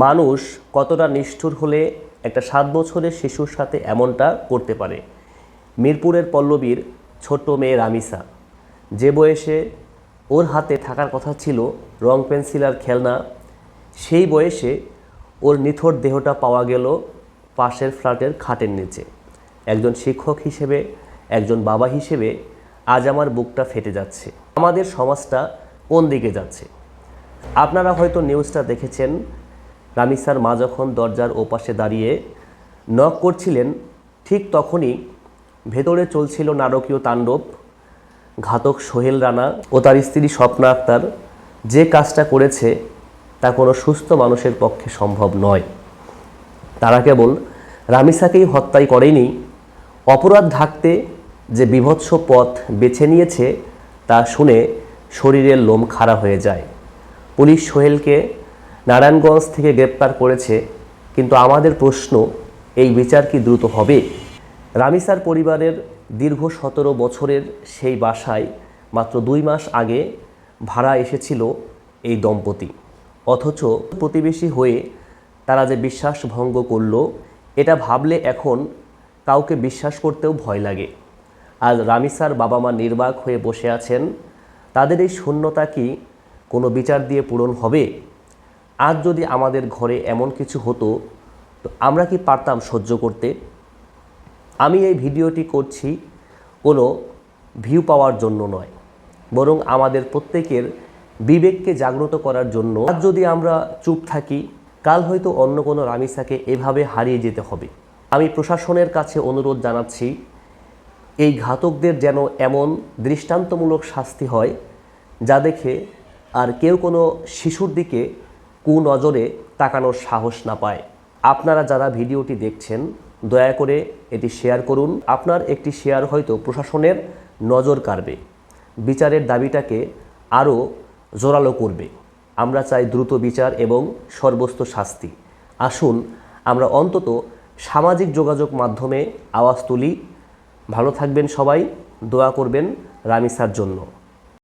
মানুষ কতটা নিষ্ঠুর হলে একটা 7 বছরের শিশুর সাথে এমনটা করতে পারে। মিরপুরের পল্লবীর ছোট্ট মেয়ে রামিসা, যে বয়সে ওর হাতে থাকার কথা ছিল রং পেন্সিল আর খেলনা, সেই বয়সে ওর নিথর দেহটা পাওয়া গেল পাশের ফ্ল্যাটের খাটের নিচে। একজন শিক্ষক হিসেবে, একজন বাবা হিসেবে আজ আমার বুকটা ফেটে যাচ্ছে। আমাদের সমাজটা কোন দিকে যাচ্ছে? আপনারা হয়তো নিউজটা দেখেছেন। রামিসার মা যখন দরজার ওপাশে দাঁড়িয়ে নক করছিলেন, ঠিক তখনই ভেতরে চলছিল নারকীয় তাণ্ডব। ঘাতক সোহেল রানা ও তার স্ত্রী স্বপ্না আক্তার যে কাজটা করেছে তা কোনো সুস্থ মানুষের পক্ষে সম্ভব নয়। তারা কেবল রামিসাকেই হত্যাই করেনি, অপরাধ ঢাকতে যে বীভৎস পথ বেছে নিয়েছে তা শুনে শরীরের লোম খাড়া হয়ে যায়। পুলিশ সোহেলকে নারায়ণগঞ্জ থেকে গ্রেপ্তার করেছে, কিন্তু আমাদের প্রশ্ন, এই বিচার কি দ্রুত হবে? রামিসার পরিবারের দীর্ঘ 17 বছরের সেই বাসায় মাত্র 2 মাস আগে ভাড়া এসেছিল এই দম্পতি। অথচ প্রতিবেশী হয়ে তারা যে বিশ্বাস ভঙ্গ করল, এটা ভাবলে এখন কাউকে বিশ্বাস করতেও ভয় লাগে। আজ রামিসার বাবা মা নির্বাক হয়ে বসে আছেন। তাদের এই শূন্যতা কি কোনো বিচার দিয়ে পূরণ হবে? আজ যদি আমাদের ঘরে এমন কিছু হতো, তো আমরা কি পারতাম সহ্য করতে? আমি এই ভিডিওটি করছি কোনো ভিউ পাওয়ার জন্য নয়, বরং আমাদের প্রত্যেকের বিবেককে জাগ্রত করার জন্য। আজ যদি আমরা চুপ থাকি, কাল হয়তো অন্য কোনো রামিসাকে এভাবে হারিয়ে যেতে হবে। আমি প্রশাসনের কাছে অনুরোধ জানাচ্ছি, এই ঘাতকদের যেন এমন দৃষ্টান্তমূলক শাস্তি হয় যা দেখে আর কেউ কোনো শিশুর দিকে কুনজরে তাকানোর সাহস না পায়। আপনারা যারা ভিডিওটি দেখছেন, দয়া করে এটি শেয়ার করুন। আপনার একটি শেয়ার হয়তো প্রশাসনের নজর কাড়বে, বিচারের দাবিটাকে আরও জোরালো করবে। আমরা চাই দ্রুত বিচার এবং সর্বোচ্চ শাস্তি। আসুন আমরা অন্তত সামাজিক যোগাযোগ মাধ্যমে আওয়াজ তুলি। ভালো থাকবেন সবাই, দোয়া করবেন রামিসার জন্য।